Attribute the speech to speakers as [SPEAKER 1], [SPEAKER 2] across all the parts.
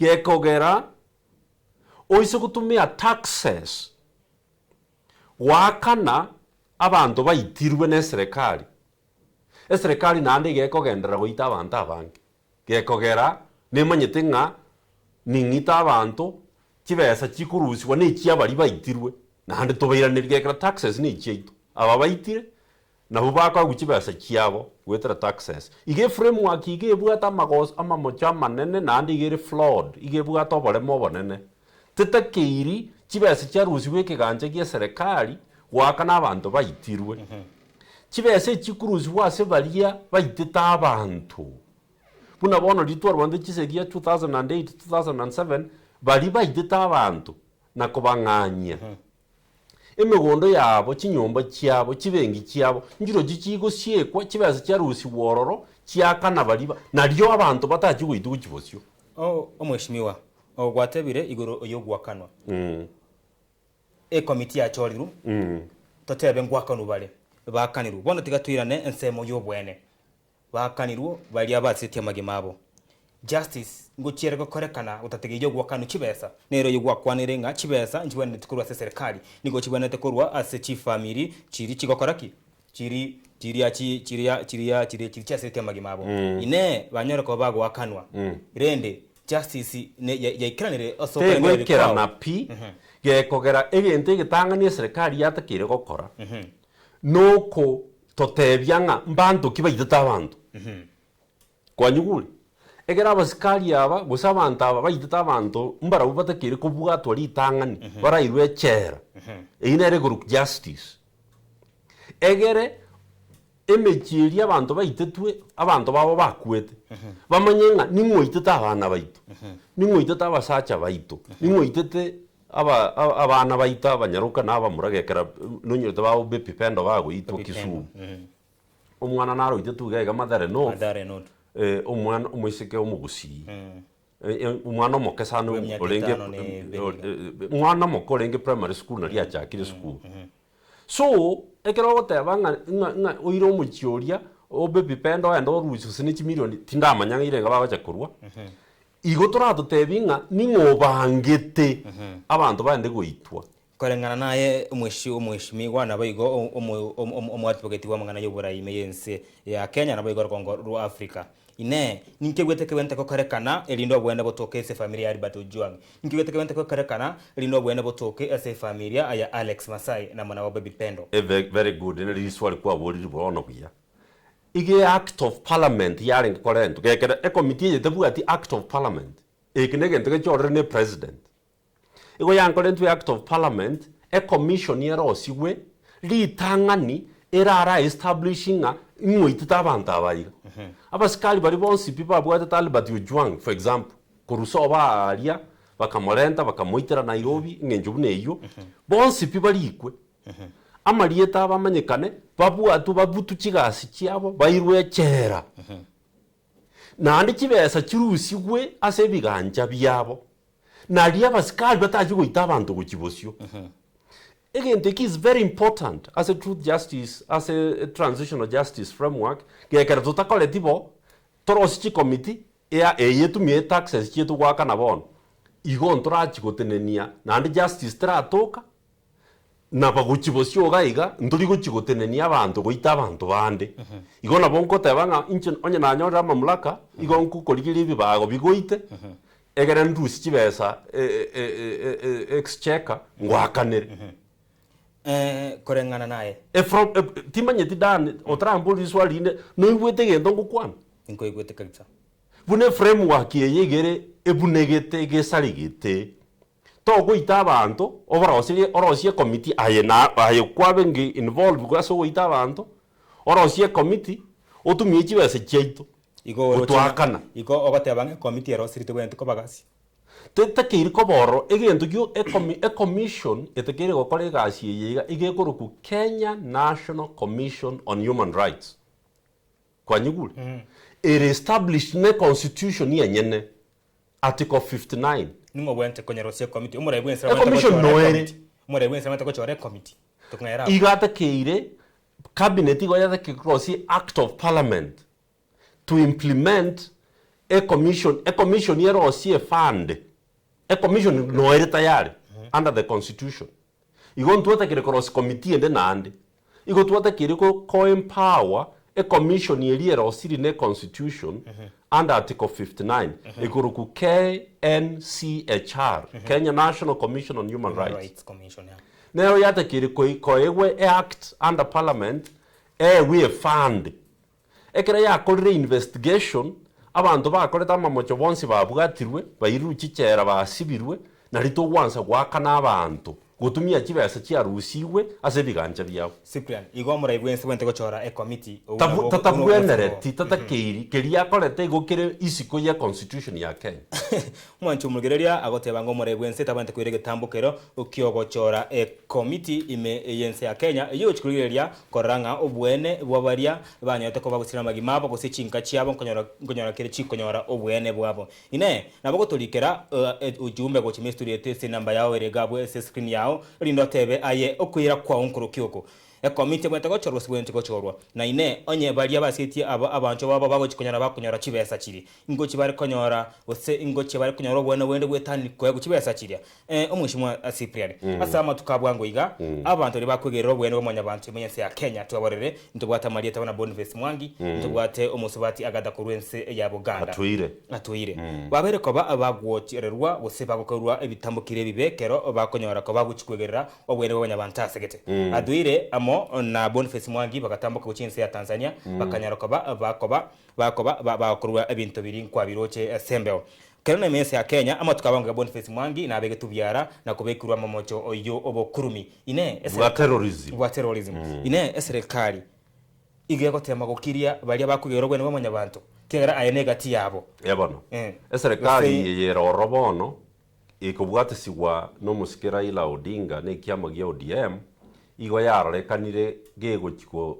[SPEAKER 1] gekogera oise gutumia taxes wakana abantu baitirwe ne serikali eserikali nande gekogendera goita abantu abange gekogera nemanyete ng'a ning'ita abantu chibesa chikurusiwa nechi abari baitirwe nande tobairaneri gekera taxes nechi aitu aba baitire nabo bakwagu chibesa chiabo gwetera taxes ige framework ige bwata amagos amamocho amanene nande igere flawed ige bwata oboremo obonene tetakeiri chibesa chiarusiwe ekeganja gia serikali gwakana abantu baitirwe chibesa chikurusiwa ase baria baiteta abantu buna bono ritwarwande chisegia 2008 2007 bari baiteta abantu na kobang'anyia emigondo yabo chinyomba chiabo chibengi chiabo njiro chichigo siekwa chibesa chiarusiwa ororo chiakana bariba nario abantu batachi goitu gochibosio
[SPEAKER 2] omweshimiwa ogwatebire igoro oyo gwakanwa committee ya choriru totebe ngwakanu bare bakaniru bono tigatwirane ensemo y'obwene bakanirwo bari abatsitie magimabo justice ngochiere gokorekana utategeije gwakanu chibesa nero yugwakwanire nga chibesa njibone tikurwa se serikali nigo chibone tekurwa ase chief family chiri chigokoraki chiri cha setia magimabo ine banyore ko bagwakanwa rende justice yaikiranire
[SPEAKER 1] osokera na pi gekogera egente gitangania serikali yatakire gokora noko totebyanga mbantu kibaitata abantu kwanyugule egera abasikali aba gusa abantu aba baitata abantu mbara ubatakire kubwatwa ritangani barairwe chera einere group justice egere emechiria abantu baitetwe abantu babo bakwete bamanyenga ning'oitete abana baitu ning'oitete abasacha baitu ning'oitete abana baita abanyaruka n'abamuragekera nonyote babo bepipendo bagoitwa Kisumu omwana naroite tugega mathere no omwana omoiseke omugusi omwana omokesano olenge mwana mokorenge primary school nari achakire school so ekero goteba ng'a oire omochioria obepipendo enda orusi sinichi milioni tindamanya irenga babacha kurwa igo toratotebi ng'a ning'obangete abantu bande goitwa
[SPEAKER 2] korengana naye omweshimiwa nabo igo omwadvocate wa mang'ana y'oborai meyense ya Kenya nabo igo Kongo ru Africa ine ninkegwete kebente kokorekana elindo obwene botoke ase familia ya Albert Ojwang ninkegwete kebente kokorekana elindo obwene botoke ase familia ya Alex Masai na mwana wa Baby Pendo
[SPEAKER 1] very good ine riswali kwa boriri bono buya ige act of parliament yaring korento gekera e committee yetebu ati act of parliament ekinegente gechorere ne president igo yankorento act of parliament e commission yero osiwe litangani erara establishing ing'oitete abantu abaiga abasikali bari bonsi pipa bwate Albert Ojwang for example kurusoba aria bakamorenta bakamoitera Nairobi ng'enjobu neyo bonsi pipa likwe amarieta abamanyekane babwatu babutu chigasi chiabo bairwe chera nandi chibesa chirusigwe ase biganja byabo nari abasikali batachi goita abantu gochibosio again the key is very important as a truth justice as a transitional justice framework gekera tutakoletibo torosi committee ya eyetumie taxes chietu gwakana bono igo ntorachi gotenenia nandi justice tratoka na baguchibosio gaiga nduri guchigotenenia abantu goita abantu bande igo nabo nkotebanga inche onye nanyora mamlaka igo nkukorigiri bibago bigoite egere ndusi chibesa exchequer ngwakanere
[SPEAKER 2] korengana naye
[SPEAKER 1] timanyeti dan otrambuli swaline no igwete gendo ngukwana
[SPEAKER 2] inko igwete kabisa
[SPEAKER 1] bune framework yegere ebunegete gesarigete togo ita abantu orosie committee aye kwabengi involve kwaso goita abantu orosie committee otumie chibese cheito
[SPEAKER 2] igo
[SPEAKER 1] otwakana
[SPEAKER 2] igo ogotebange committee erosirite bwente ko bagasi
[SPEAKER 1] tetakiri koboro egento kyo a commission etakiri gokora egasi yega igekoroku Kenya National Commission on Human Rights kwanyugule it established ne constitution yenyene article 59
[SPEAKER 2] ningo bwente konyerosia committee umura bwense
[SPEAKER 1] commission noere
[SPEAKER 2] umura bwense mata ko chore committee tukungera
[SPEAKER 1] igatakire cabinet igo yatakikrosi act of parliament to implement commission yero sie fund commission no ere tayari under the constitution igo ntuata kire cross committee ende nande igo tuata kire ko empower commission yero siri ne constitution under article 59 ikuruku KNCHR Kenya National Commission on Human Rights
[SPEAKER 2] Commission, yeah.
[SPEAKER 1] Nero yata kire ko ewe act under parliament we fund ekere yakorire investigation abantu bakoreta amamocho bonsi babwatirwe bayirukichera basibirwe na rito gwansa gwakana abantu gutumia kibesa kiarusiwe ase biganja byabo
[SPEAKER 2] Cyprian igo muraibwense wente gochora committee
[SPEAKER 1] tatabwenereti tatakeiri keria korete igokire isiko ya constitution ya Kenya
[SPEAKER 2] mwanchu mugereria agoteba ngo muraibwense tabante kwire gitambukero ukiogochora committee ime yense ya Kenya iyo chikulireria koranga obwene bwabaria banyote ko bagusira magimabo gusichinka chiabo nkonyora kire chikonyora obwene bwabo ine nabo gotolikera ujumbe go chimisturiete se namba yao eregabwe se screen yao rindo tebe aye okwira kwa onkuru kyoko committee bwete gochorwa sibwente gochorwa na ine onye baria basiti abantu babo bagokonyora bakonyora chibesa chiri ingochi bari konyora ose ingochi bari konyora bwene wende gwetani ko chibesa chiria omwishimwa Cyprian asama tukabwango iga abantu ri bakwegerera bwene bomanya abantu imenyense ya Kenya tubaborere ntubwata Maria tabona Boniface Mwangi ntubwate omusubati agada kurwense ya Buganda atuire babere ko abagwochererwa bose bagokorwa ebitambukire bibekero bakonyora ko baguchikwegerera obwene bomanya abantu asegete aduire na Boniface Mwangi bagatambuka kuchinse ya Tanzania bakanyaroka bakorwa ebintu biri kwa biroche sembeo kerana imense ya Kenya ama tukabanga Boniface Mwangi na abege tubyara na kubekirwa mamocho oyo obokurumi ine
[SPEAKER 1] wa
[SPEAKER 2] terrorism ine serikali igeko tema gokiria bali abakugero bwene bomanya bantu kera ayenegati yabo
[SPEAKER 1] yabono serikali yero robono ikubwatisibwa no musikira ila Odinga ne kiama gya ODM igo yarekanire gego chiko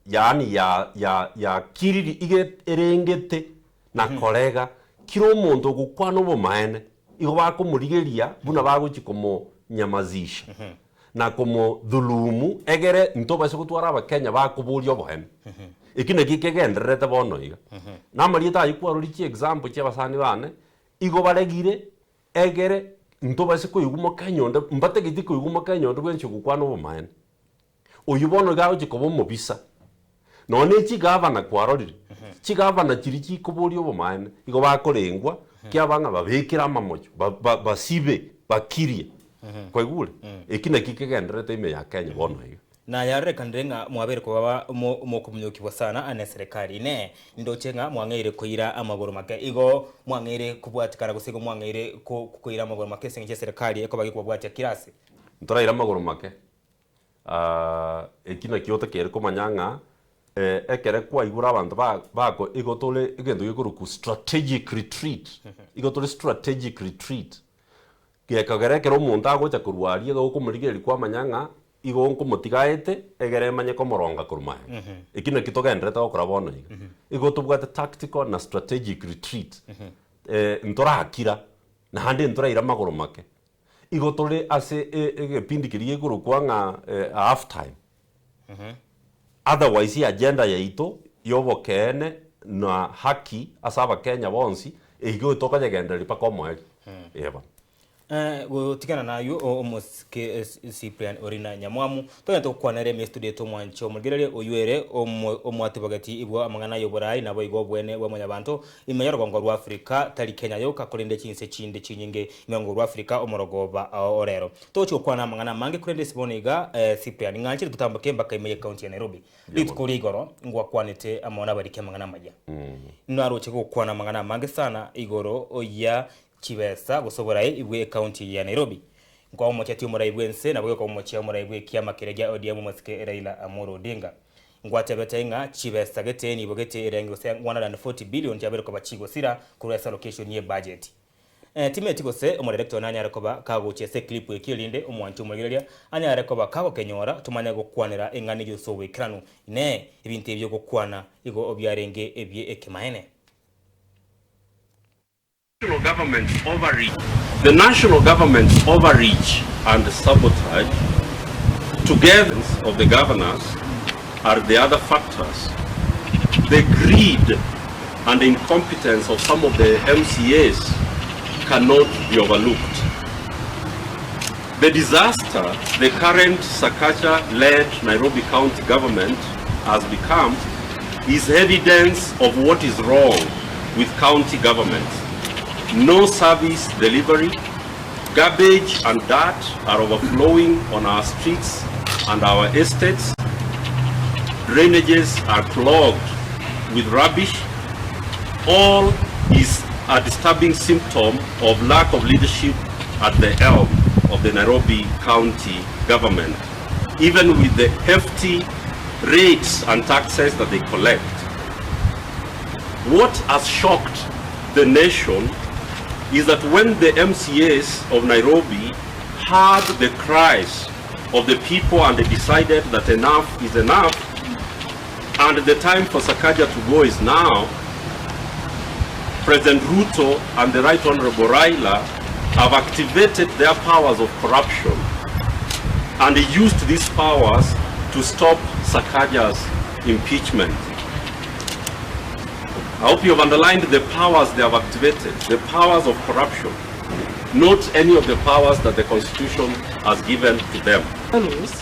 [SPEAKER 1] yani ya kiriri ige erengete na kolega kiro muntu gukwana bomaene igo bakumurigeria buna baguchikomo nyamazisha na komo dhulumu egere ntoba sekutwara abakenya bakuburio bohene ikine gikegenderete bono iga namarieta ayikwaruri chi example che basani bane igo baregire egere ntoba sekuyigumo kanyonde mbate giti kuyigumo kanyonde bwenche gukwana bomaene uyubono gawo chikobo mobisa none chi governor kwarorire chi governor chiri chi kuburio bomaene igo bakorengwa kyabanga babekira amamocho basibe bakirie kwegule ikine kikegenderete ime ya Kenya bono iga
[SPEAKER 2] na yarre kandenga mwabere ko baba mo kumnyukibwa sana ane serikali ne ndochenga mwangeire koira amagoro make igo mwangeire kubwatikara gusigo mwangeire koira amagoro make senje serikali eko bagi kubwatia kirasi
[SPEAKER 1] ntoraira amagoro make ekina kiota kere komanyanga ekere kwa igura abantu bako igotole igendo gikuruku strategic retreat igotole strategic retreat gekagere omuntu agocha kurwaria gokumurigeri kwa manyanga igo nkumutigaete egere manye komoronga kurumaya ikine kitogendreta okora bono igo tubwate tactical na strategic retreat ntora akira na hande ntora ira magoro make igo tole ase egepindi kirie guru kwanga half time otherwise agenda ya ito yobokene na haki asaba Kenya bonsi igo toka yegenderi pakomwe eba
[SPEAKER 2] gutigana nayo omuske Cyprian orina nyamwamu to kwanere me studio to mwancho mugerere oyuere omwati bagati ibwo amangana yoborai nabo igo bwene bwamanya bantu imenyaro gongo rwa Afrika tali Kenya yo kakolende chinse chinde chinyinge imengo rwa Afrika omorogoba orero to kwana amangana mange kurende siboniga Cyprian nganchire tutambuke mbaka imeye county ya Nairobi litkurigoro ngwa kwanete amona barike amangana maja naroche ko kwana amangana mange sana igoro oya chibesa gusoboraye ibwe county ya Nairobi ngwa mochati umuraibwense nabwe ko mochia umuraibwe kiama kireja ODM musike Raila Amolo Odinga ngwa tebetenga chibesa gete ni bogete erengo 140 billion jabere ko bachigo sira kuresa location ye budget timeti gose umudirector nanya rekoba kago chese clip ekilinde umwantu umugereria anya rekoba kago kenyora tumanya gukwanira engani yoso wekranu ne ibintu ebyo gukwana igo obyarenge ebye ekemaene.
[SPEAKER 1] The national government's overreach and sabotage, together of the governors, are the other factors. The greed and the incompetence of some of the MCAs cannot be overlooked. The disaster the current Sakaja-led Nairobi County government has become is evidence of what is wrong with county government. No service delivery, garbage and dirt are overflowing on our streets and our estates. Drainages are clogged with rubbish. All is a disturbing symptom of lack of leadership at the helm of the Nairobi County government, even with the hefty rates and taxes that they collect. What has shocked the nation is that when the MCAs of Nairobi heard the cries of the people and they decided that enough is enough and the time for Sakaja to go is now, President Ruto and the Right Honorable Raila have activated their powers of corruption and they used these powers to stop Sakaja's impeachment. I hope you have underlined the powers they have activated, the powers of corruption, not any of the powers that the Constitution has given to them.
[SPEAKER 3] Fellows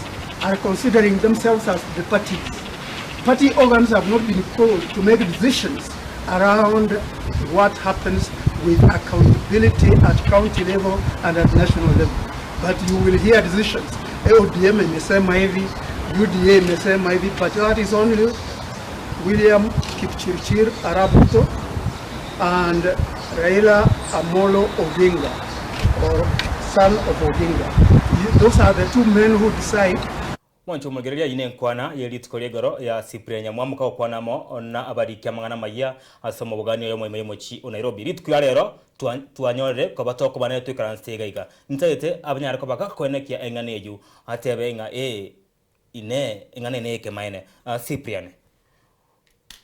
[SPEAKER 3] are considering themselves as the parties. Party organs have not been called to make decisions around what happens with accountability at county level and at national level. But you will hear decisions. ODM imesema hivi, UDA imesema hivi, but that is only William Kipchirchir Arap Ruto and Raila Amolo Odinga, or son of Odinga. Those are the two men who decide.
[SPEAKER 2] Mwancho mugereria ine nkwana yelitikolie goro ya Cyprien Nyamwamuka okwanamo na abarikia mangana maya asoma bugani yo moyo mochi o Nairobi litikuya rero tuanyorere ko batoko bane twikaranstega iga ntayete abanyarako bakakonekia enganeju atebe nga ine engane neke maine Cyprien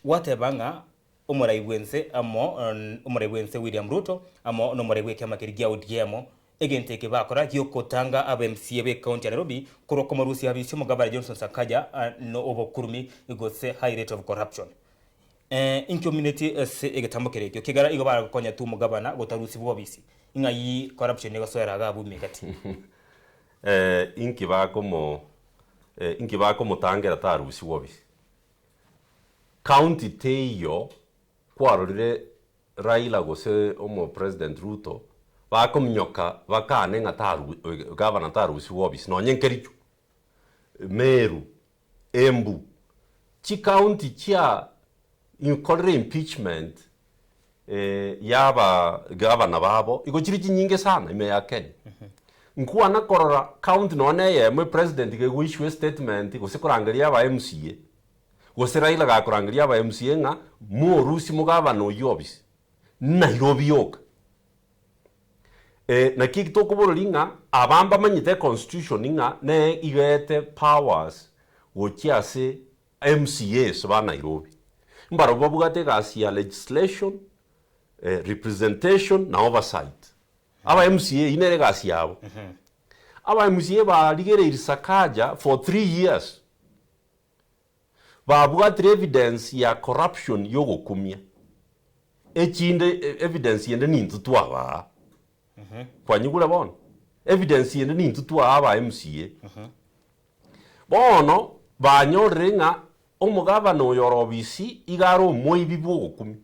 [SPEAKER 2] watebanga umuraibwense amo umuraibwense William Ruto amo no muraibweke makirigia ODM egenteke bakora yokotanga abMCA be county Nairobi kuroko marusi habisi mugabara Johnson Sakaja no obokurumi igose high rate of corruption in community se egetambokere cyo kigara igobara gukonya tu mugabana gotarusi bobisi ingayi corruption negasora gabu mekati inki bako mutangira tarusi bobisi county teyo kwarorire Raila gose omo President Ruto bakomnyoka bakane ngataru governor tarusi wobisi no nyenkerichu Meru Embu chi county chia inkorre impeachment yaba governor babo igochiri nyinge sana ime ya Kenya nkuwa na korora county none ye mwe president ge issue statement go sikorangaria aba MCA go Raila ga korangaria aba MCA nga mu rusi mu governor yobisi Nairobi yoka na kiki kubururi nga abamba manyite constitution nga ne igete powers gochiase MCAs ba Nairobi mbaro babugate gasia legislation representation na oversight aba MCA inere gasia abo aba MCA ba ligere Sakaja for 3 years babugate evidence ya corruption yogo kumia echinde evidence yende nintu twaba kwa nyugula bono evidence yende nintu twa aba MCA bono banyorenga omugabana oyorobisi igaro moibi bwogukumi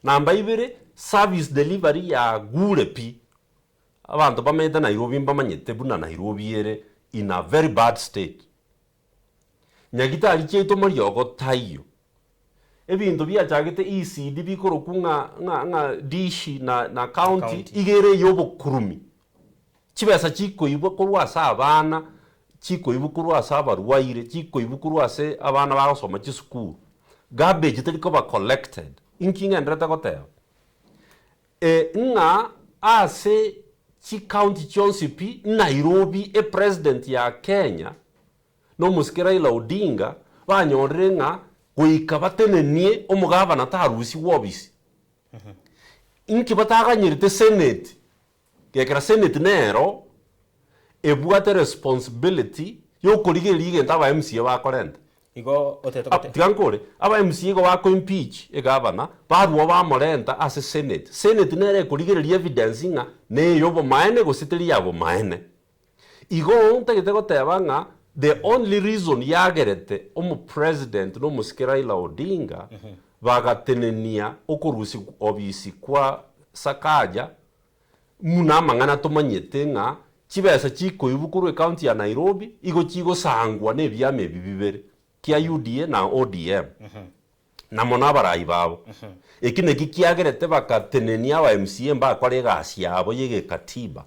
[SPEAKER 2] namba ibere service delivery ya gurepi abantu bameda Nairobi mbamanyete buna Nairobi ere in a very bad state nyagita alicheto moryogo tayo ebintu byachagete ECD bikoro kunga dishi na county igere yobo kurumi chibesa chiko ibo kurwasa abana chiko ibo kurwasa abarwaire chiko ibo kurwase abana barosoma chisukuru garbage teliko ba collected inkinga ndreta goteo nga ase chi county chonsipi Nairobi president ya Kenya no musikira ila Odinga banyorenga kuika batenenie omugabana tarusi wobisi inki bataganyirite senate kekera senate nero ebuate responsibility yo kurigeriga ntaba MCA bakorenda igo oteto
[SPEAKER 1] tigankore aba MCA go wako impeach e governor barwo ba morenta as senate nere kurigereria evidence nga ne yobo maene go sitiri yabo maene igo ntegete goteba nga the only reason yagerete president no musikira Raila Odinga bagatenenia okurusi obisi kwa Sakaja muna mangana tumanyete nga chibesa chiko ibukuru county ya Nairobi igo chigo sangwa ne byame bibibere kia UDA na ODM na mona barai babo ekine kikiagerete bakatenenia wa MCA mba kware gasi yabo yege katiba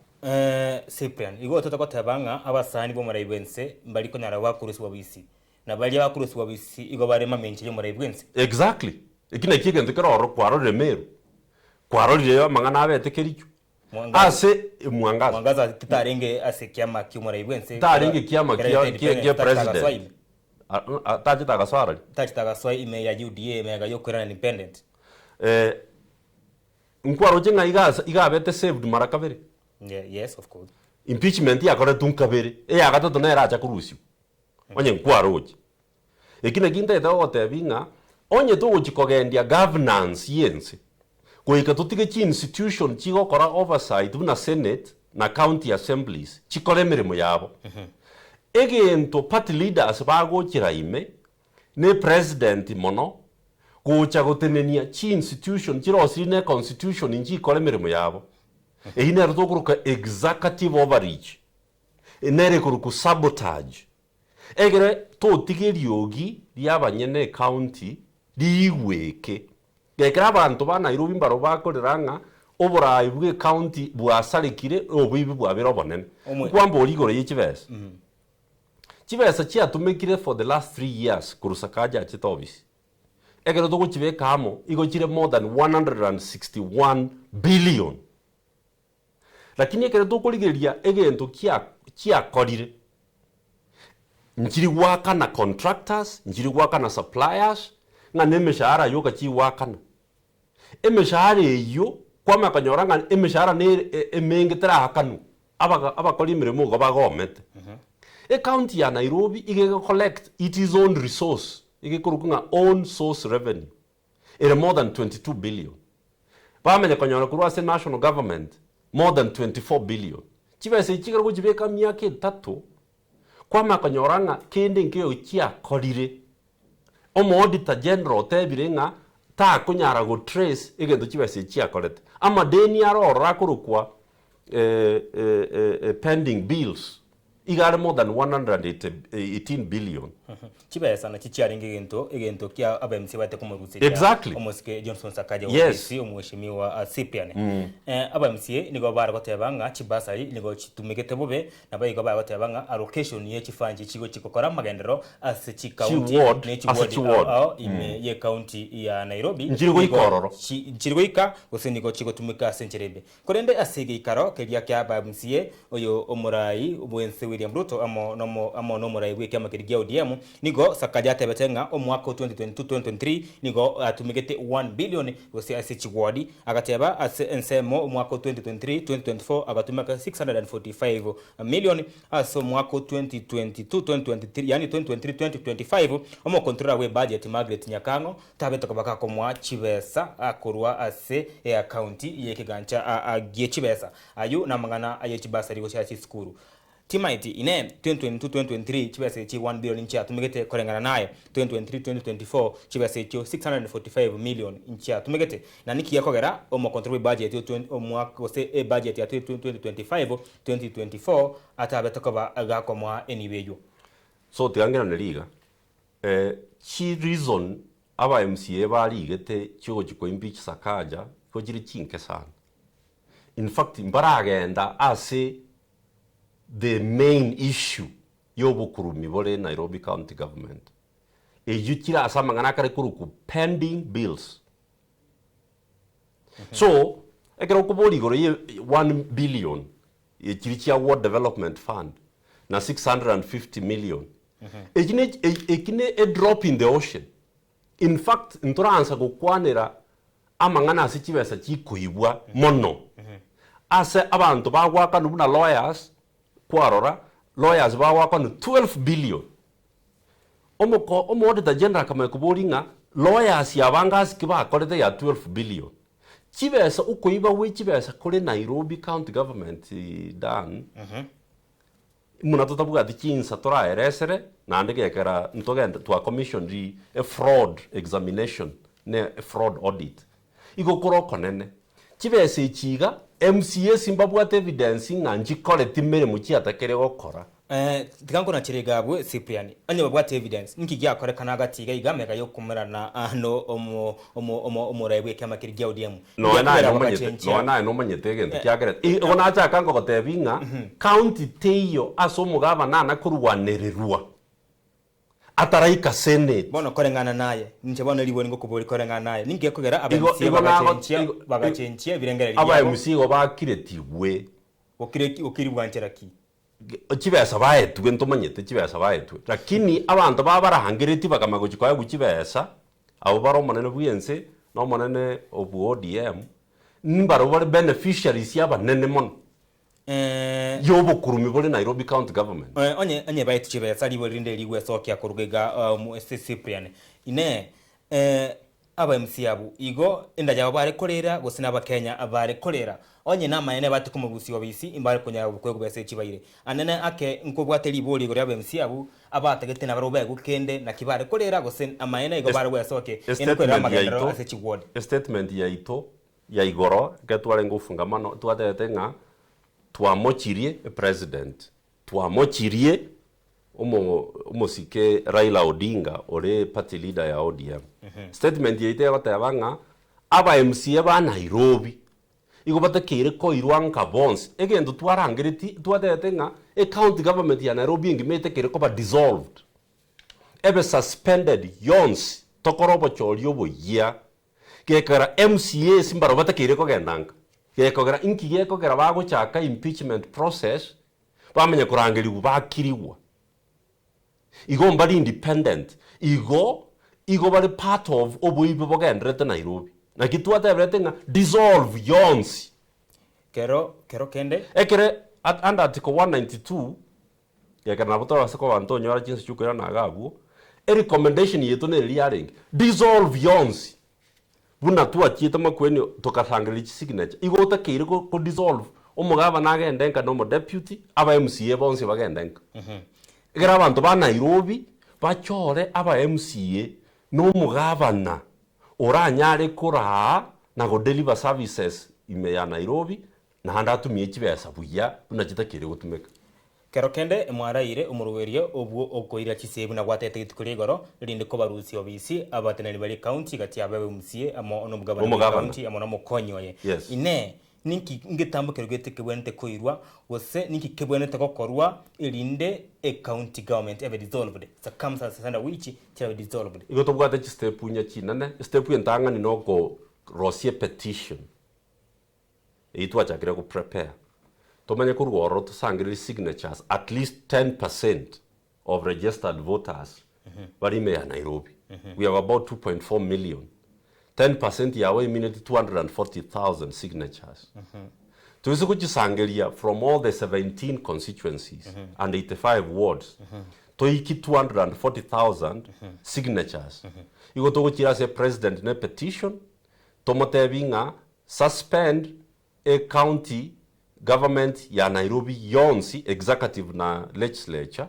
[SPEAKER 2] Cyprian igo tutakotabanga abasani bo murayibwense mbali konyara bakurusi wabisi na bali bakurusi wabisi igo barema menshi yo murayibwense
[SPEAKER 1] exactly ekine kigende kero kwaro remero kwaro ryo mangana abetekericho ase mwangaza
[SPEAKER 2] titarenge ase kiama kimurayibwense
[SPEAKER 1] tarenge kiama kia president
[SPEAKER 2] tagaswara ime ya UDA ime ya yokera independent
[SPEAKER 1] nkwaro jenga igabete saved marakabere.
[SPEAKER 2] Yes, of course.
[SPEAKER 1] Impeachment yakore tunkabere ya gatatu na eracha kurusio onye nkwaroje ekine kinte dawote binga onye tuguchikogendia governance yense kuika tutige chi institution chigokora oversight na senate na county assemblies chikore mirimo yabo egento party leaders bagochira ime ne president mono gocha gotenenia chi institution chirosine constitution inji ikore mirimo yabo ehine rutokuruka executive overreach enere kuruku sabotage egere to tigeriogi lyabanyene county liweke gekera abantu ba Nairobi mbaro bakoreranga oborayi bwe county bwasalikire obuibi bwabero bonene kwamba oligore yechibesa chibesa chiatumikire for the last 3 years kurusakaja chitobisi egere to kuchibeka hamo igochire more than 161 billion lakini ekere tukurigeria egento kia korire njiri waka na contractors njiri waka na suppliers nga nemeshahara yoka chi waka na emeshahara eyo kwa makanyoranga emeshahara ne emengetera hakanu abakori mirimo go bagomete county ya Nairobi ige collect its own resource ige kurukunga own source revenue ere more than 22 billion bamenye kanyora kurwa se national government more than 24 billion chibese chikero kuchibeka miaka 3 kwa makanyoranga kende nkeo chia korire omo auditor general tebirenga ta kunyara go trace egento chibese chia korete ama deni aro rakurukwa pending bills igare more than 118 billion
[SPEAKER 2] chibesa na chicharinge egento kia abemsi bate kumurutse
[SPEAKER 1] exactly
[SPEAKER 2] omoske Johnson Sakaja ofisi omweshimiwa Cyprian abemsi nigo bara gotebanga chibasari nigo chitumegete bobe nabayigo bara gotebanga allocation ye chifanji chigo chikokora magendero as chi county ne ward ime ye county ya Nairobi
[SPEAKER 1] njirigo ikororo
[SPEAKER 2] njirigo ika gosenigo chigo tumika sencherebe korende asege ikaro keria kya abemsi oyo omurai obwense William Ruto amo no murai weke amakirigia ODM nigo Sakaja tebetenga omwaka 2022-2023 nigo atumigete 1 billion gosi asichi ward agateba ensemo omwaka 2023-2024 agatumaka 645 million aso mwaka 2022-2023 yani 2023-2025 omo control we budget Margaret Nyakango tabetoka bakako mwa chibesa akorwa ase ya county yekigancha agie chibesa ayu namangana aye chibasa rigo cha sikuru Timaiti ine 2022-2023 chibese chi 1 billion inchi atumegete korengana naye 2023-2024 chibese chi 645 million inchi atumegete na niki yakogera omo control budget yo omwaka ose budget ya 2025-2024 atabetoka agako mwa eniweyo
[SPEAKER 1] so tiangera neliga chi reason aba MCA baligete chigo chiko impeach Sakaja ko jiri chinke sana in fact imbaragenda ase the main issue yobukurumi bole Nairobi County Government ejukira asamangana kare kuruku pending bills so ekero kuboli gore 1 billion ejirichia World Development Fund na 650 million ekine a drop in the ocean in fact ntoransa gukwanira amangana asichibesa chikuibwa mono ase abantu bagwaka nubuna lawyers kwarora lawyers bawakwa no 12 billion omo auditor general kama kuboringa lawyers yabangas kiba akorete ya 12 billion chibesa ukoiba we chibesa kuri Nairobi county government dan muna tutabuga dichinsa tora eresere na ndegekera ntogenda twa commission di a fraud examination ne a fraud audit igo koroko nene chibesa ichiga MCA simbabwate evidence nganji kore timere muchi atakere gokora
[SPEAKER 2] tigango na chiregabwe Cyprian anye babwate evidence nkijya kore kanaga tiga igamega yo kumerana ano omo raibwe kama kirigya ODM
[SPEAKER 1] no no manyete gento kyagere ona acha kango gotebinga county teyo asomo gavana na kurwanererwa ataraika senate
[SPEAKER 2] bono korengana naye nje bono libo ningo kubori korengana naye ninge kugera bagachenchia birengere
[SPEAKER 1] aba MC go bakiretiwe
[SPEAKER 2] okiri bwancheraki
[SPEAKER 1] chibesa baetu gento manyete chibesa baetu lakini abantu babarahangireti bakama guchikoya guchibesa abo baro monene bwiense no monene obu ODM nimbaro bari beneficiaries yaba nene mon yobo kurumi bole Nairobi county government
[SPEAKER 2] onye baetu chibesa libo rinde ligwe sokia kurugega Cyprian ine aba MC abu igo indaja bare kolera gusina abakenya abare kolera onye nama ene bati kumubusi wabisi imbare kunya bukwego bese chibaire anene ake nkobwate liboli gore aba MC abu abategete na barobe gukende na kibare kolera gusin amaene igo bare wesoke
[SPEAKER 1] ene kwera magandro ase chigwod statement ya ito ya igoro getware ngufungamano twatete nga twamochirie president twamochirie umosike Raila Odinga ore party leader ya ODM statement yeite batebanga aba MC ba Nairobi igo batakire ko irwanka bonds egendo twarangiriti twatete nga county government ya Nairobi ngimete kire ko ba dissolved ebe suspended yons tokorobo cholyo boya kekara MCA simbaro batakire ko gendanga kekogera inkige ko gera bago chaka impeachment process bamenye kurangiri bakiriwa igo mbali independent igo bali part of obuibe bogendrete Nairobi na kitwata everything dissolve yons
[SPEAKER 2] kero kende
[SPEAKER 1] ekere under article 192 yakana botora sako Antonio ara chinsi chukira na gabu recommendation yetu ne liaring dissolve yons buna tuwa chita makweni tokasangeli signature igo takire ko dissolve omugaba nagendenka no deputy aba MCA bonse bagendenka egera abantu ba Nairobi bachore aba MCA no mugabana oranyare kura na go deliver services ime ya Nairobi na handa tumie chibesa buya buna chitakire gutumeka
[SPEAKER 2] kero kende mwaraire umuruwerie obwo okoira chisebu na gwatete gitukuri goro rinde ko barusi obisi abateneri bali county gati ababe MCA amo no mugabana county amo no mukonyoye ine ninki ngetambukero getekebwente koirwa wose ninki kebwente kokorwa irinde a county government ebe dissolved circumstances under which tell dissolved
[SPEAKER 1] igo to bwate chi step unya chinane step yentanga ni noko rosie petition eitwa chakira ku prepare to manye ku rworo to sangiri signatures at least 10% of registered voters bari me ya Nairobi we have about 2.4 million 10% yawe immediately 240,000 signatures. Tuwezi kuchisangelia from all the 17 constituencies and 85 wards. Toiki 240,000 signatures. Iko to kuchira se president ne petition tomotebinga suspend a county government ya Nairobi yonsi executive na legislature.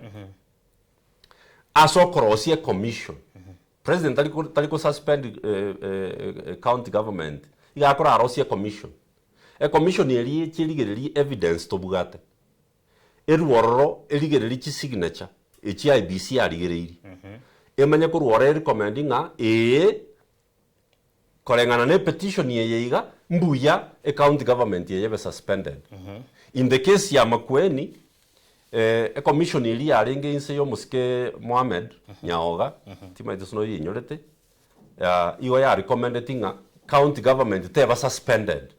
[SPEAKER 1] Aso krosie commission. President taliko suspend county government igakora arosia commission commission yeli chiligereri evidence to bugate erwororo eligereri chi signature echi IBC aligereri emanya kurwora recommendinga korengana ne petition yeiga mbuya county government yeye be suspended in the case ya Makueni a commission ili arenge inse yo musike Mohamed Nyaoga tima itono yinyorete igo ya recommending county government teba suspended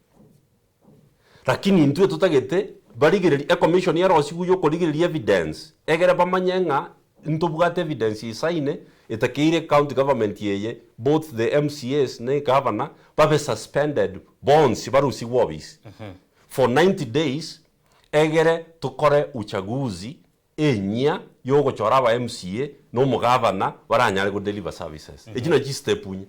[SPEAKER 1] lakini ntuwe tutagete barigereri a commission ya rosigu yo korigereri evidence egere bamanyenga ntobugate evidence isaine etakire county government yeye both the MCAs ne governor babe suspended bonds barusi wobis for 90 days egere tukore uchaguzi enya yogochora aba MCA no mugavana baranyare go deliver services ekino chi step unye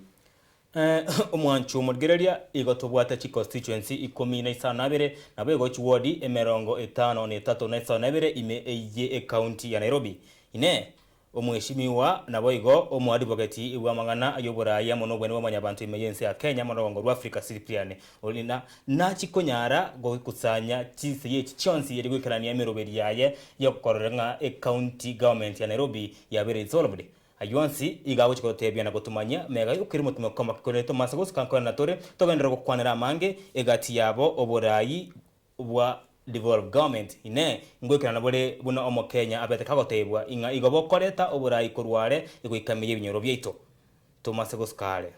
[SPEAKER 2] omwanchu omudgereria igotobwata chi constituency 12 nabo igochi ward 53 ime eye county ya Nairobi ine omweshimiwa nabo igo omwadvocate iwamangana ayoboraya mono bwene w'abanyabantu imeyense ya Kenya mono wango Africa Cyprian olina nachikonyara go kusanya chise ye chonsi yeri gwikarania meroberi yaye yokorenga county government ya Nairobi yabere solobde ayonsi igawo chikotebya na gutumanya mega ukiri mutume koma koreto masagos kankona natore togendera gukwanira mange egati yabo oborayi bwa devolve government ine ngwekana bole buna omo Kenya abete kagotebwa inga igobo koreta oborayi kurware igwikamiye binyoro byeito Tomasagos kale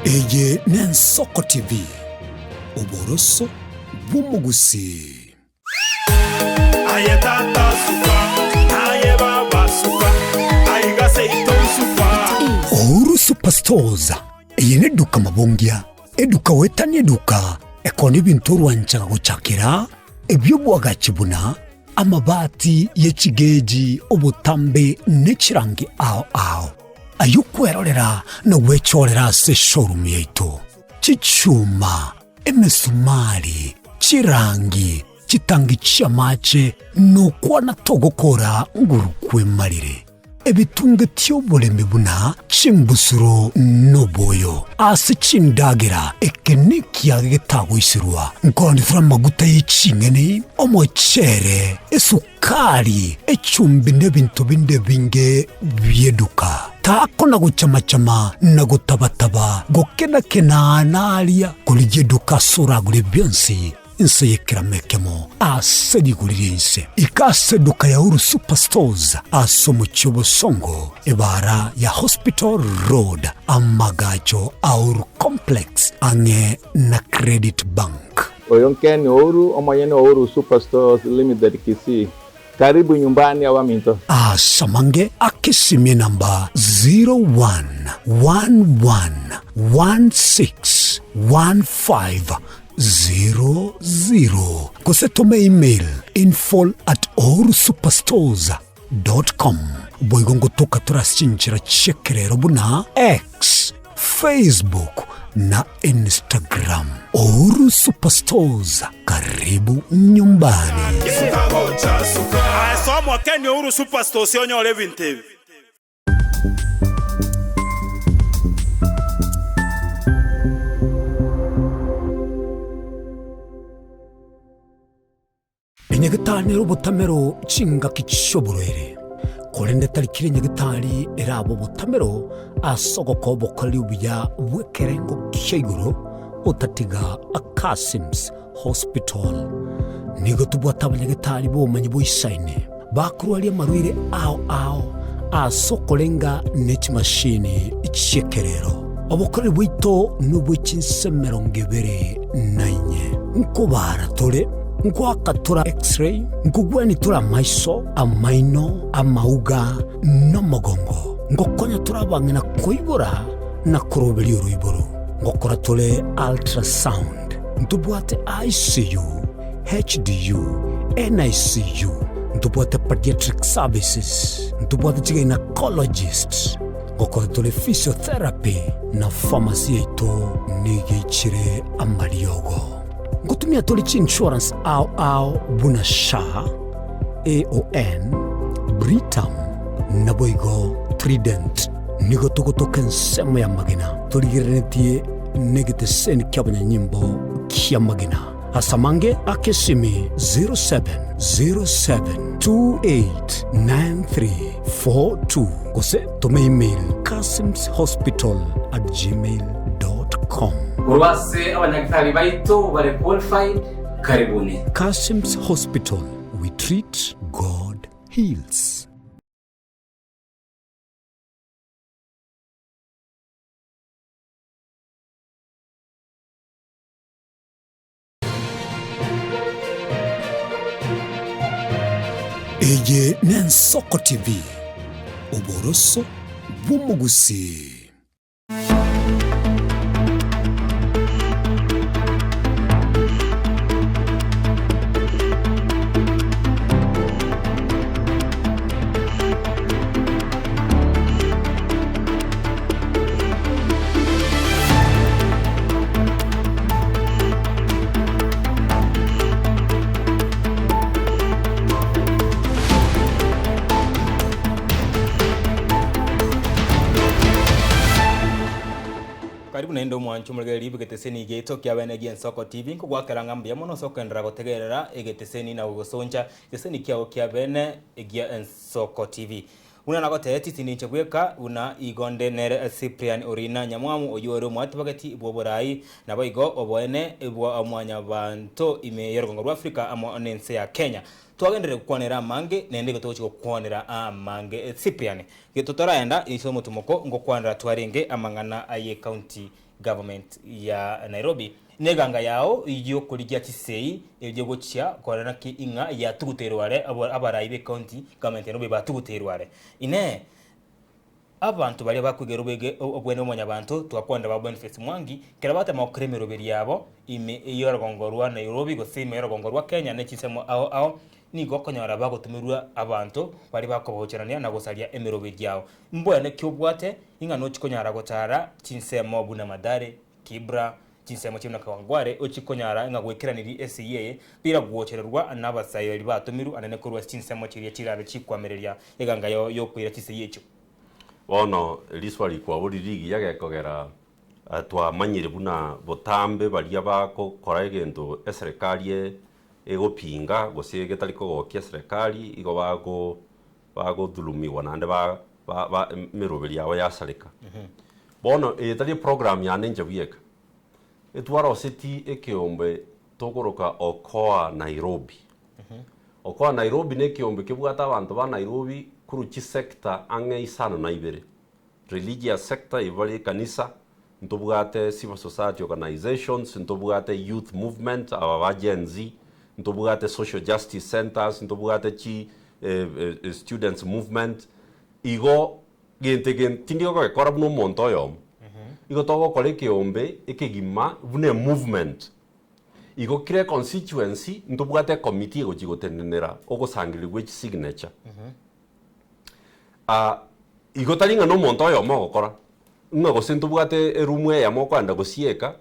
[SPEAKER 4] Eye Nensoko TV Oboroso Bumugusi
[SPEAKER 5] Ayetata suka Ayebaba suka Aigase ito suka
[SPEAKER 4] Ouru Superstores Eye neduka mabongia Eduka wetani eduka Ekoni bintoru wanchaga guchakira Ebyobwaga chibuna Amabati yechigeji Obutambe nechirangi ao ayukwerorera no wechorera se showroom yeito chichuma emesumari chirangi chitangi chamache no kwana togokora ngurukwe marire ebitunge tyobulemi buna chimbusuro no boyo ase chindagira ekenikia getago isirwa ngondi fra maguta y'icingene omochere esukari echumbi nebintu binde binge byeduka tako na guchamachama na gutabataba gokena nalia kulijeduka sura gure byonsi inse yekiramekemo asedi gulirinse ikaseduka ya Uru Superstores asomo chobo songo ebara ya Hospital Road amagacho Auru Complex ange na Credit Bank
[SPEAKER 6] Oyonkeni Uru omayene Uru Superstores Limited Kisii karibu nyumbani ya Waminto
[SPEAKER 4] asamange akisimi namba 0111161500 kusetome email info@ourusuperstores.com boigongo toka turashinchira chekerero buna X Facebook na Instagram Ouru Superstores karibu nyumbani
[SPEAKER 5] Asomo Keni Uru Superstores yonyole bintebe
[SPEAKER 4] Enyegetani robotamero chinga kichoboroere kolende tarikire nyegetani erabo botamero asogoko bokoli ubya bwekerengo kiguro otatiga Akasims Hospital nigo tubwataba nyegetani bomanyi boisaine bakurwali marwire ao asokolenga nechi machine ichekerero obokole bwito nubwichinsemero ngebere nainye nkubara tole nkwakatura x-ray nkugweni tura maiso amaino amauga n'umugongo ngokonya turabangina kuibura na kurobeli uruiburu ngokora tule ultrasound ntubwate ICU HDU NICU ntubwate pediatric services ntubwate gynecologist ngokora tule physiotherapy na pharmacy yeto nigichire amariogo ngutumia tolichi insurance au buna SHA AON Britam naboigo Trident nigo tukutoka nsemo ya magina toligirenetie negete seni kyabanya nyimbo kia magina asamange akesimi 0707289342 kose tome email kasimshospital@gmail.com
[SPEAKER 7] urwase abanyagitari baito bari qualified karibuni.
[SPEAKER 4] Kashim's Hospital, we treat, God heals. Eye Nensoko TV, Oboroso Bumugusi.
[SPEAKER 2] Karibu na ndo mwanchu mulgeri bgeteseni geto kyabene Nensoko TV kugwakera ngambia mono sokendera gotegerera egeteseni na ugosonja geseni kyao kyabene Nensoko TV una nagote titini chebweka una igonde nere Cyprian Orina nyamwamu oyoro mwatibagati boborai naboigo oboene ebwa amwanya banto ime yergongo rwa Afrika amo nense ya Kenya twagendere kwanera mange nende gotochi kwanera amange Cyprian getotoraenda isomo tumoko ngokwanira twarenge amangana aye county government ya Nairobi neganga yao iyo kuligia tisei ibyo gochya korana ki inga ya tuguterware abarayibe county government ya Nairobi batuguterware ine abantu bali bakwigera ubege obwene omwanya bantu twakwanda ba Boniface Mwangi kerabata makremero beri yabo ime iyo rwangorwa Nairobi gosime rwangorwa Kenya nechisemo ao ni gokonyora bagotumirwa abantu bari bakobocherania na gosalia emerobe yao mbone kyobwate inga no chikonyara gotara chinsemo buna madare Kibra chinsemo chimna kawangware ochikonyara inga gwekeraniri SEA bira guochererwa n'abasayiri batumiru anene kurwa chinsemo chiriye chirabe chikwamereria eganga yo kwira TCA echo
[SPEAKER 1] bono liswali kwa buriri yagekogera twamanyire buna botambe baria bakokora egento eserikali egopinga gosege taliko gokia serikali igo bago dhulumiwa nande ba mirobeli yawe yasalika bono etali program ya nenja bieka etwaro city ekiombe togoroka Okoa Nairobi Okoa Nairobi ne kiombe kibwata abantu ba Nairobi kuruchi sector ange isano na ibere religious sector ibali kanisa ntobugate civil society organizations ntobugate youth movement aba Gen Z ntobugate social justice centers ntobugate students movement igo gente tindigo ko kora buno monto yom igo togo kole kiombe ekegima bune movement igo kire constituency ntobugate committee go jigotenenera ogosangiri gwe signature igo talinga no monto yom ogokora ngo sentobugate erumwe ya mokwanda gosieka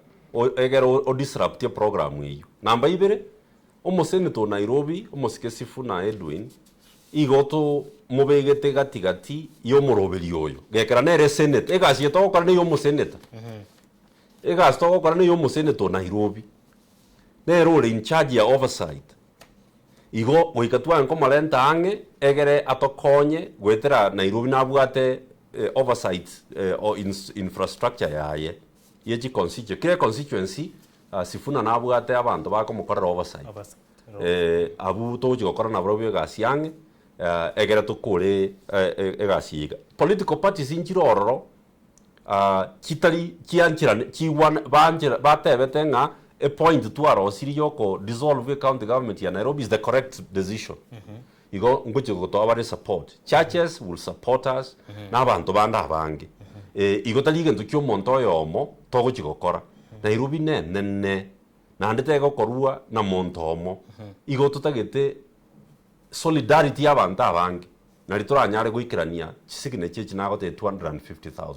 [SPEAKER 1] egero o disrupt your program iyo namba ibere omoseneto Nairobi omosikesifu na Edwin igoto mubegete gatigati yo muroberi oyo gekera nere senate egasi yetoko ne yo moseneta egasi toko ne yo moseneto Nairobi nero uri in charge ya oversight igo goikatwa nko malenta ange egere atokonye gwetera Nairobi nabwate oversight o infrastructure yaye yeji constituency sifuna nabwate abantu bakomukorera oversight abu toji gokora na brobyo gasiange egera tukure egasiga political parties injirororo kitali kianchirane chiwan banjira batebete nga a point twaro siriyoko dissolve county government ya Nairobi is the correct decision igo ngoje gotobare support churches will support us n'abantu banda abange igo talige ndukyo monto yomo togo chigokora Nairobi nene nandete gokorwa na montomo igo tutagete solidarity y'abantu abange nari turanyare gwikirania signature kinagote 250,000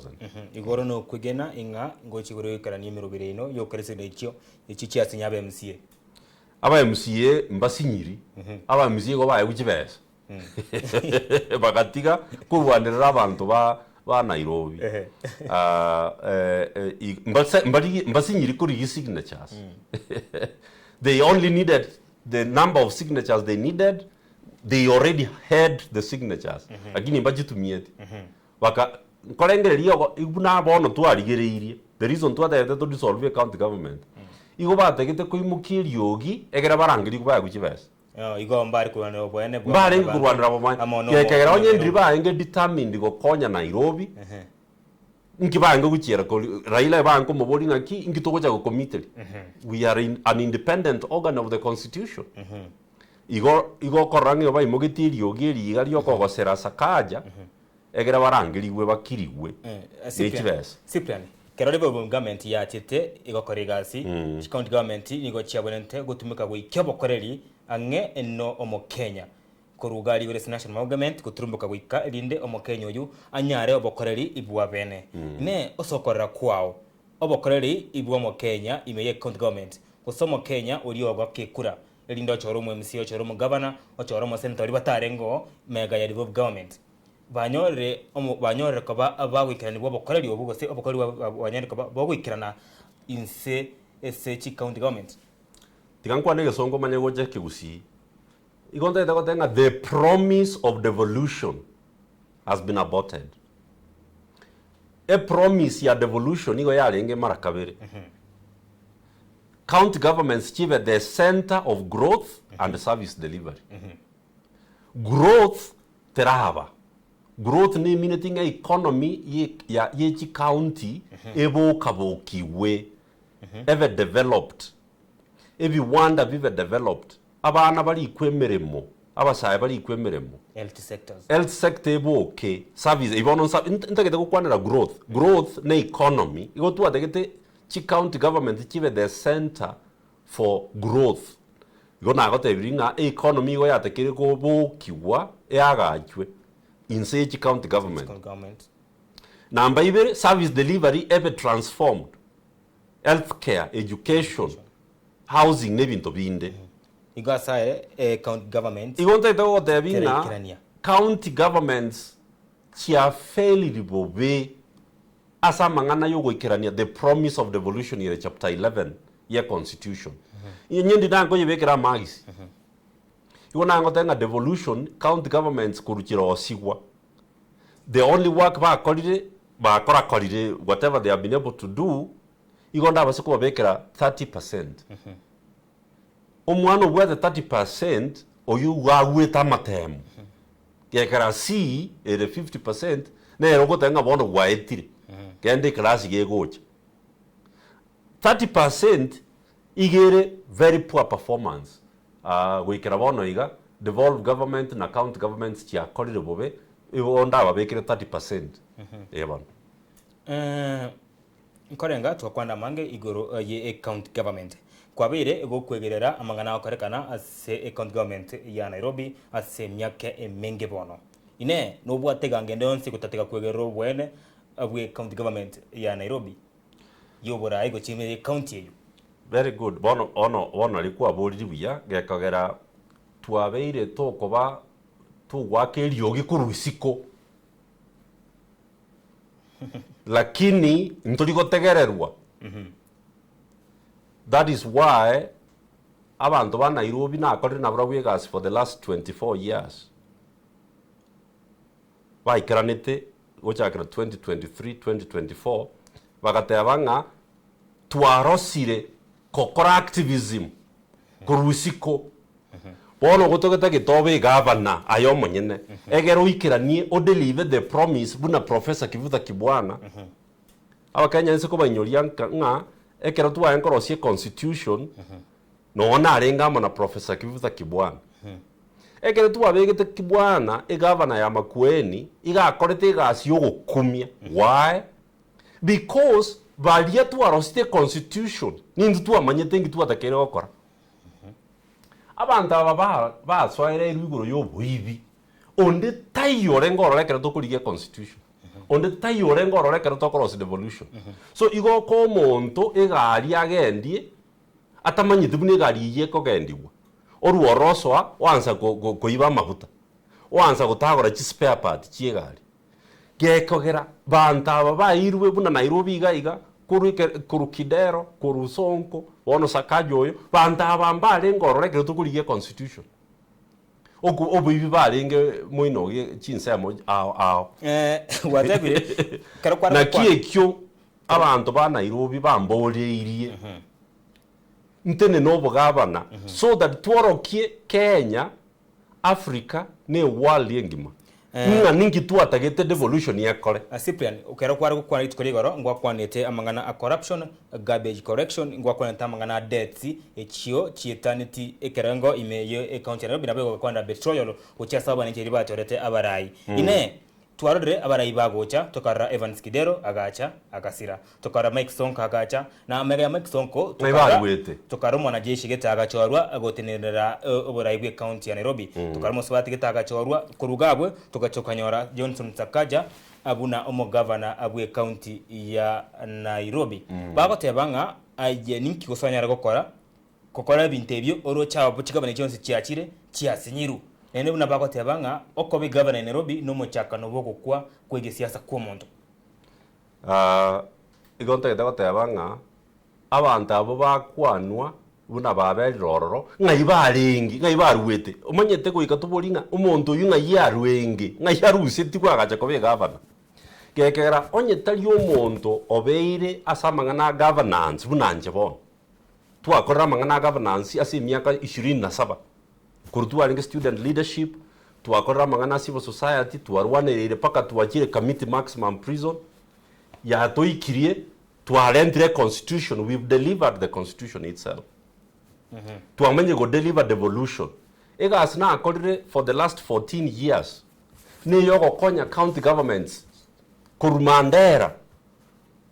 [SPEAKER 2] igoro no kwigena inga ngochi goro ikarani mirobire ino yo keresene icho cyatsi nyabe MCA
[SPEAKER 1] aba MCA mbasinyiri aba MCA go baye gukibesa bagatiga kurwanirira abantu ba Nairobi mbasinyiri kuri signatures they only needed the number of signatures they needed. They already had the signatures lakini bajitumiyete baka kolengereria ibuna bono twarigereirie the reason twatete to dissolve county government igo bategete kuimukia yogi egera barangiri kuba guchibesa
[SPEAKER 2] igo mbari kurwanira obwene
[SPEAKER 1] mbari kurwanira obwene kekegera onye ndriba enge determined gokonya Nairobi nkibange guchira ko Raila banko mobori ngaki nkitogoja go committed we are an independent organ of the constitution igo korange ba imogitiri ogiri igari okogosera Sakaja egera barangiri gwe bakirigwe
[SPEAKER 2] Cyprian kerore bo government ya tete igokorigasi county government nigo chiabonente gutumika gwikyo bokoreri ange eno omo Kenya korugari wele national government guturumbuka gwika rinde omo Kenya uyu anyare obokoreri ibwa bene ne osokorera kwao obokoreri ibwa omo Kenya imeye county government kusomo Kenya uri ogwa kekura rinde ochoro mu MC ochoro mu governor ochoro mu senator batarengo mega ya government banyore kaba abawikirana bwo bokoreri obugo se obokoreri banyare kaba bogwikirana inse ese county government
[SPEAKER 1] tigankwa ne gesongo manye goje kigusi igonta ita gotenga the promise of devolution has been aborted. A promise ya devolution igo yarenge mara kabere. County governments chive the center of growth and service delivery. Growth terahaba. Growth ni minatinga economy ya yechi county ebo kabokiwe ever developed. Every wonder vive developed. Abana bari kwemeremo abasaye bari kwemeremo health sector eboke service ibono intagete gukwanira growth na economy igo tuategete chi county government chive the center for growth igo na gote biringa economy igo yatekire ko bokiwa yagachwe inse chi county government number 2 service delivery ever transformed healthcare education housing nebinto binde
[SPEAKER 2] igasaye county government
[SPEAKER 1] igonta ito debina county governments chia fairly ribobe asa mangana yogo ikirania the promise of devolution in chapter 11 ya constitution nyendi nango yebekera magisi igona ngo tenga devolution county governments kuruchira osigwa the only work ba kora whatever they have been able to do igonda basiko babekera 30%. Omwana obwete 30% oyu waweta matemu gekara si ere 50% nero gotenga bono gwaetire kende class gegocha 30% igere very poor performance gwikira bono iga devolved government na county governments chia korire bobe onda babekire 30% ebano
[SPEAKER 2] nkorenga twakwanda mange igoro ye county government kwabire gukwegerera amangana akorekana ase county government ya Nairobi ase myaka emenge bono ine nobwatega ngende onse kutatega kwegerero bwene abwe county government ya Nairobi yobora igo chime county eyo
[SPEAKER 1] very good bono alikuwa boriri buya gekagera twabeire tokoba tugwakerio gikuruisiko lakini nturigotegererwa that is why abantu ba Nairobi na akorire na brawegasi for the last 24 years baikeranite gochakira 2023 2024 bagatebanga twarosire kokora activism kurusiko bono gotogeta gitobe governor ayo monyene egero ikiranie o deliver the promise buna professor Kivutha Kibwana abakanya nse ko banyoria nga ekero tuwa enkorosie constitution no na arenga na professor Kivutha Kibwana ekero tuwa begete Kibwana governor ya Makueni igakorete gasi yogukumia why because balia twarosite constitution nindu twamanyete ngi twatakere gukora abantu aba baswaire iguru yobuibi onde tayore ngororekera tukurigia constitution onde tayore ngororekera tokoros devolution so igo ko muntu igari agendie atamanyite bune igari ye kogendiwa oruoroswa wanza koiba maguta wanza gutagora chi spare part chi igari gekogera banta aba bairwe buna Nairobi iga kurukidero kurusonko wono Sakajoyo banta abambale ngororekera tukurigia constitution obuibi barenge moino chinsemo ao
[SPEAKER 2] watabire
[SPEAKER 1] na kiekyo abantu ba Nairobi bamboririe ntene nobo gavana so that tworokie Kenya Africa ne world yengima nga ningi twatagete devolution yakore
[SPEAKER 2] Cyprian ukero kwara gukwana itukore igoro ngwa kwanete amangana a corruption garbage correction ngwa kwanete amangana debts ekio chietanity ekerengo imeyo account Nairobi nabwo kwanda petroleum ucha bane kiri batorete abarayi ine twarore abarayi bagocha tokara Evans Kidero agacha agasira tokara Mike Sonko agacha na mega Mike Sonko tokara mwanajeshi geta agachorwa agotenerera oburayi bwe county ya Nairobi tokara musubati geta agachorwa kurugabwe tugachokanyora Johnson Sakaja abuna omo governor abwe county ya Nairobi bagotebanga aje ninki gusanyara gukora ibintu ebyo orocha obuchigabane cyonse cyakire cyasinyiru nene buna bagotebanga okobe governor Nairobi no muchakano bwo kwa kwege siasa kwa muntu
[SPEAKER 1] igonte gotebanga abantu abo bakwanwa buna babelororo ngai baruwete umanyete kuika tubolinga umuntu uyu ngai yarwenge ngai yaruseti kwagacha kobe governor gekera onyetali omuntu obeire asamanga na governance bunanje bon twakorera mangana governance ase miaka 27 kurutua ringe student leadership twakorera mangana civil society twarwanirire paka twakire committee maximum prison ya toikirie twarentire constitution. We've delivered the constitution itself. Twamenye go deliver devolution egas na akorire for the last 14 years ni yogo konya county governments kurumandera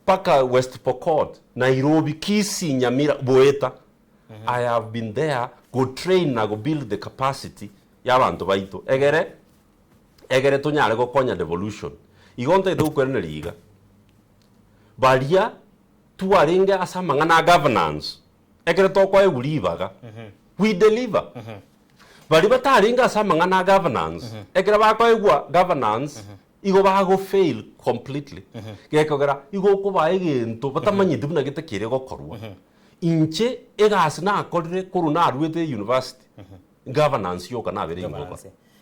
[SPEAKER 1] paka West Pokot Nairobi Kisii Nyamira Boeta. I have been there go train na go build the capacity y'abantu baito egere tunyare go konya devolution igonte do kwerne liga balia tuarenge asamanga na governance egere to kwa egulibaga we deliver bali bataringa asamanga na governance egere ba kwa egwa governance igo bago fail completely gekogera igo kuba egento batamanyite buna gitekire gokorwa inche egas na akorire kuruna arwete university governance yoka na bere ngoba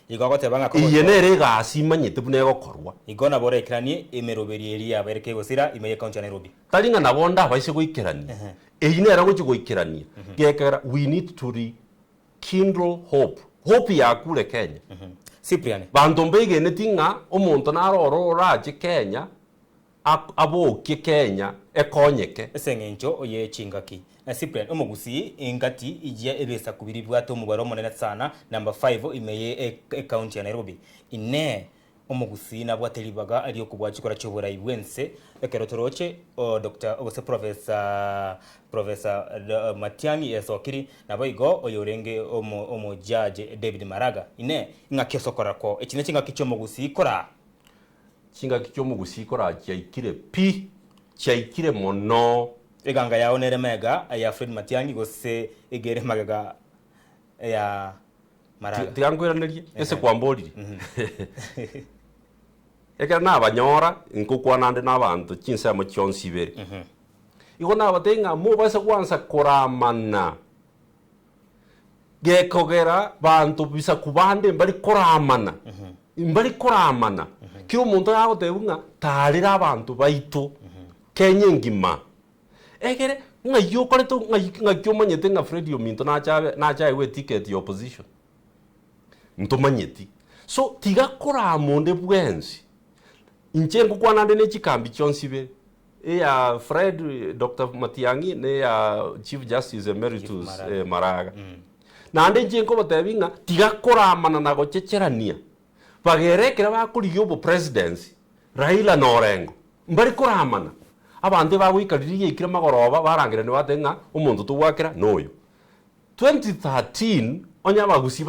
[SPEAKER 2] igogotebanga ko
[SPEAKER 1] iyenere gasi manyite buna gokorwa
[SPEAKER 2] igona bore ikranie emeroberi eria bereke gosira imeye county ya Nairobi
[SPEAKER 1] taringa nabonda baise goikerania eyinera gochi goikerania gekera we need to rekindle hope ya kule Kenya.
[SPEAKER 2] Cyprian
[SPEAKER 1] bantu mbege netinga omuntu naroro raje Kenya aboke Kenya ekonyeke
[SPEAKER 2] esengencho oye chingaki Cyprian omugusi ingati ijia ebesa kubiri bwato mubaro monene sana number 5 imeye account ya Nairobi ine omugusi na bwatelibaga aliyo kubwachikora chobora ibwense ekerotoroche Dr. Obose Professor Matiang'i esokiri naboigo oyorenge omo judge David Maraga ine ngakesokora ko ekine kinga kicho mugusi kora
[SPEAKER 1] kinga kicho mugusi kora chaikire mono
[SPEAKER 2] eganga ya onere mega ya Fred Matiang'i gose egere magaga ya Maraga
[SPEAKER 1] tiangwiranerie ese kwamborire ekera na abanyora nkukwanande n'abantu kinsemo cyonsibere igo nabatenga mu base kwanza koramana gekogera bantu bisa kubande mbali koramana kiro muntu yagotebunga tarira abantu baito Kenya ngima egere ngayo koreto ngakyo manyete nga Fred Ominto na chawe ticket ya opposition ntomanyeti so tiga koramonde bwenzi inchengo kwanande ne chikambi chonsibe ya Fred Dr. Matiang'i ne ya Chief Justice Emeritus Maraga nande nchengo batebinga tigakoramana na gochecherania bagerekera bakuriyo bo presidency Raila Norengo mbari koramana abande bagwikaririye ikira magoroba barangira ne batenga umuntu tuwakira noyo 2013 onya bagusi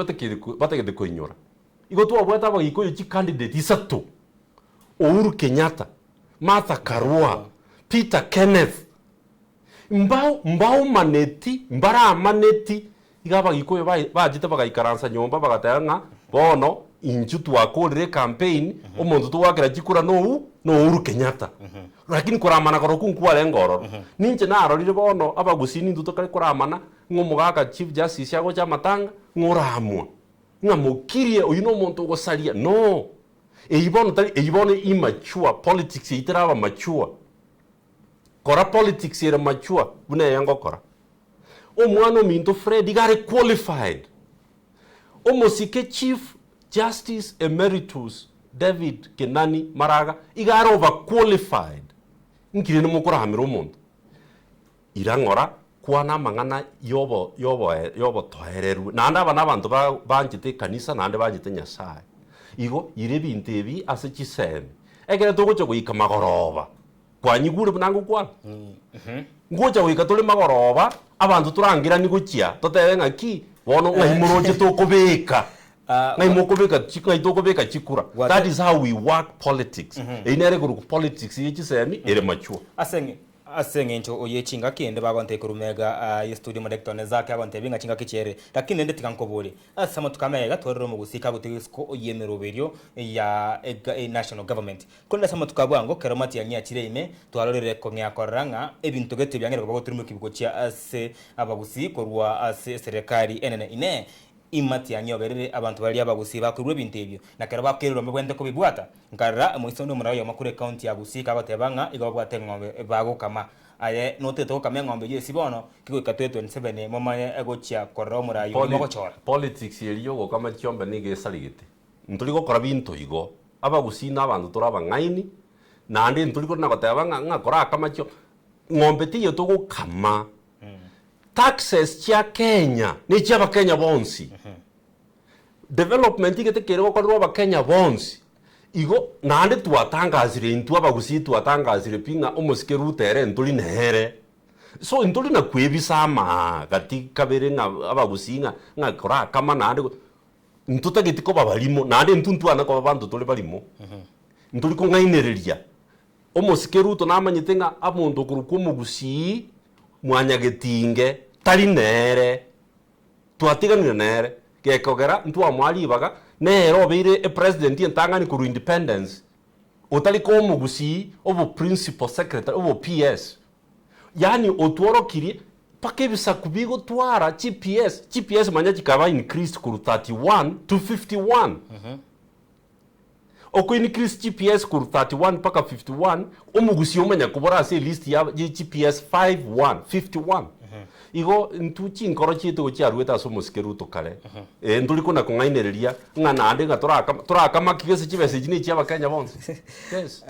[SPEAKER 1] bategede koinyora igo twabwata bagikoyo chi candidate isato Uhuru Kenyatta, Martha Karua, Peter Kenneth. Mbao maneti, mbara maneti. Igaba gikoyo bajite bagayikaransa nyomba bagatanga bono inju twakorire campaign omuntu twakira gikura no Uhuru Kenyatta. Lakini kuramana korokunku wale ngororo. Ninje narorire bono abagusini nduto kali kuramana ngomugaka Chief Justice yago cha matanga ngoramwa. Ngamukirie oyino muntu gosalia no. Eibono immature politics itiraba mature kora politics ere mature bune yango kora omwana ominto Fred igare qualified omosike Chief Justice Emeritus David Kenani Maraga igare overqualified nkire nomukora hamira omuntu irangora kwana mang'ana yobo tohereru nande abana abantu banjite kanisa nande banjite Nyasaye igo ire bintu ebi ase chiseme egere togocha goika magoroba kwanyigure nango kwa ngocha goika tole magoroba abantu turangira ni gochia totebe ngaki bono ngaimuroje tokobeka ngaimokobeka chikura. That is how we work politics. Inere guru politics yichisemi ere mature
[SPEAKER 2] asenge ncho oyechinga kende bagonte kurumega studio modectone zake agonte binga chinga kichere lakini ndeti kankobori asama tukamega twarero mu gusika gutegesko oyemero berio ya national government konda sama tukabwango keromati ya nyakire ime twarorere ko nyakoranga ebintu gete byangere bago turimo kibigo cia ase abagusi korwa ase serikali enene ine imati yanyoberere abantu bali abagusi bakurwe bintebyo nakero bakerero mbwende ko bibwata nkarra muisondo murayo makure county ya gusika batebanga igobwate ngombe bago kama aye noteto kama ngombe yesi bono kiko ka 27 mama egochia korro murayo mogochora
[SPEAKER 1] politics yeliyo go kama chiombe nige saligite ntuli go kora bintu igo abagusi n'abantu turaba ngaini nandi ntuli ko nakotebanga ngakora kama chio ngombe tiyo to go kama taxes chia Kenya ni chia Kenya bonsi development igete kero ko roba Kenya bonsi igo nande tuatangazire intu abagusi tuatangazire pinga omosikeru tere ntuli nehere so ntuli na kwebisa ma gati kabere nga abagusi nga kora kama nande ntuta gitiko babalimo nande ntuntu ana ko bantu tole balimo ntuli ko ngainereria omosikeru to namanyite nga amuntu kuruko mugusi mwanya getinge tari nere twatiganire nere gekogera ntu amwali baga nero bire president yentangani ku independence otali ko mugusi obo principal secretary obo PS yani otworo kiri pakebisa kubigo twara GPS manya kikaba increased ku 31 to 51 oko increase GPS ku 31 paka 51 omugusi omanya kubora ase list ya GPS 51 igo ntuchi nkoro chito gochiarweta so musikeru to kale nduli kuna kungainereria ngana ande ngatora kigese chibese chini chia Bakenya bonse yes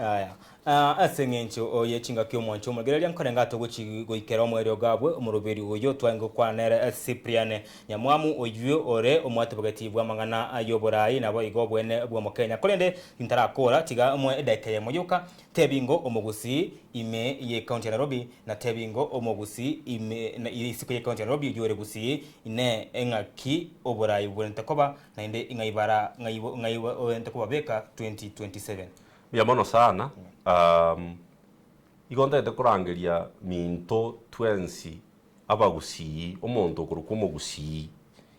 [SPEAKER 2] asengencho oyechinga kyo mwancho mugereria nkorenga to goikera omwerio gabwe omurubiri uyo twango kwanere Cyprian Nyamwamu oyuyo ore omwate bagatibwa mangana ayoborai nabo igo bwene bwo mukenya kolende intarakora tiga omwe edekeye moyoka tebingo omugusi ime ye county ya Nairobi na tebingo omugusi ime na isiko ye county ya Nairobi yore gusi ine engaki oborai bwente koba na inde ingaibara ngaibo entakoba beka 2027
[SPEAKER 1] ya mono sana igonda kurangeria minto 20 abagusi omonto kuruko mugusi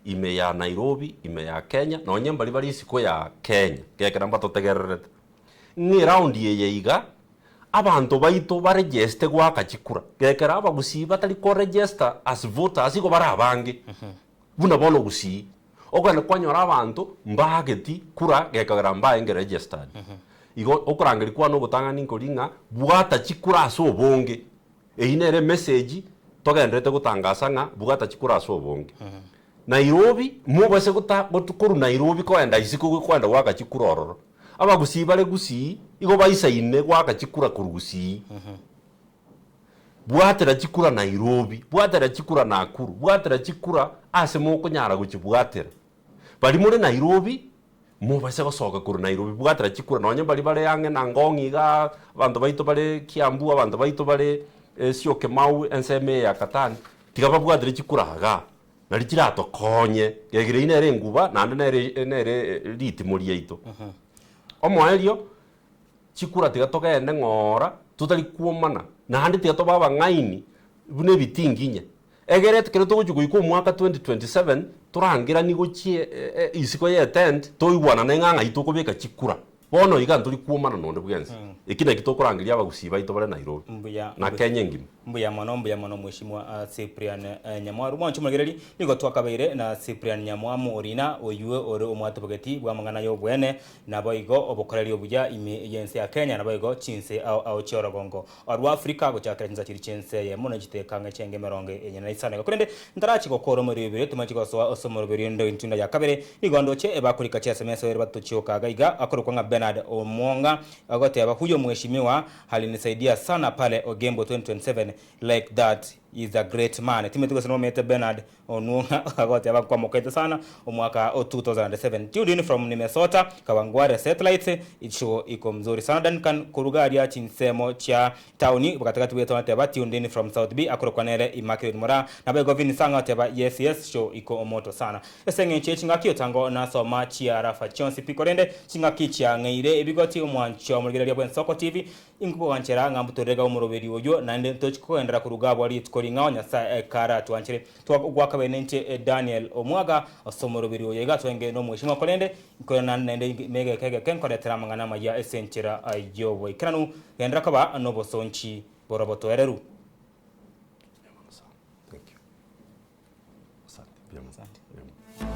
[SPEAKER 1] ime ya Nairobi ime ya Kenya na onyemba bali isiko ya Kenya gekera mbato tegererete ni round ye iga abantu baito baregister gwa kachikura gekera abagusi batali ko register as voters iko barabange buna bono gusi okana kwanyora abantu mbageti kura gekagara mbaenge registered igo okurangiri kwa no gutanga ninkoringa bwata chikura so bonge einere message togendrete gutangasa nga bwata chikura so bonge Nairobi mubase gutukuru Nairobi ko enda isiko kwenda waka chikurororo abagusi bare gusi igo baisaine gwaka chikura kurugusi bwatera chikura Nairobi bwatera chikura Nakuru bwatera chikura ase moko nyara guchibwatera bali muri Nairobi mubase basoka kuri Nairobi bwatera chikura nonye bali bare yange na ngongi ga bantu baito bare Kiambu abantu baito bare sioke mau enseme ya Katani tigaba bwatera chikura haga nari kirato konye gegire inere nguba nande nere riti muri yaito omwaelio chikura tigatoka ende ngora tutali kuomana nande tigato baba ngaini bune bitinginya egere tikere toguchugo iko mwaka 2027 turangira ni gochie isiko ye tent toigwana na nganga itoko beka chikura bono iga nturi kuumana nonde bwensi ikina gitokurangiria abagusiba ito bare Nairobi na Kenya ngima
[SPEAKER 2] mbuya mono mweshimwa Cyprian Nyamwaru mwancho mugereri nigo twakabeire na Cyprian Nyamwamu orina oyue ore omwatobogeti bwa mangana yo bwene nabo igo obokoreri obuya yense ya Kenya nabo igo chinse au chorogongo orwa Afrika gochakira chinza chiri chense ye mono gitekanga chenge meronge enyana isana kurende ndarachi gokoro muri bibiri tumachi gosoa osomoro birindo intunda ya kabere nigo ndoche ebakurika cha SMS ere batuchioka gaiga akorokwa nga Bernard Omonga agoteba huyo mheshimiwa alinisaidia sana pale Ogembo 2027 like that is a great man timetuko sino mete Bernard Onuonga agoteba kwa mokete sana omwaka 2007 tuned in from Minnesota Kawangware satellite icho iko mzuri sana Duncan Kurugaria chinsemo cha tauni bakatakati wetu ateba tuned in from South B akorokwa nere Immaculate Mora na bego vini sanga ateba yes show iko omoto sana esenge chinga kio tango na soma chia Rafa Chonsi pikorende chinga kicha ngeire ebigoti omwancho mugereri bwa Soko TV ingubo wanchera ngambutorega umuroberi oyo nande tochiko endera kurugabo ali tukoringa nyasa kara twanchire twagwaka benente Daniel Omwaga osomoroberi oyo gatwenge no mwishima kolende ikona nande mega kege kenkoretera mangana maya esenchera ayobo ikranu endera kaba anobosonchi boroboto ereru.
[SPEAKER 1] Thank you. Asante.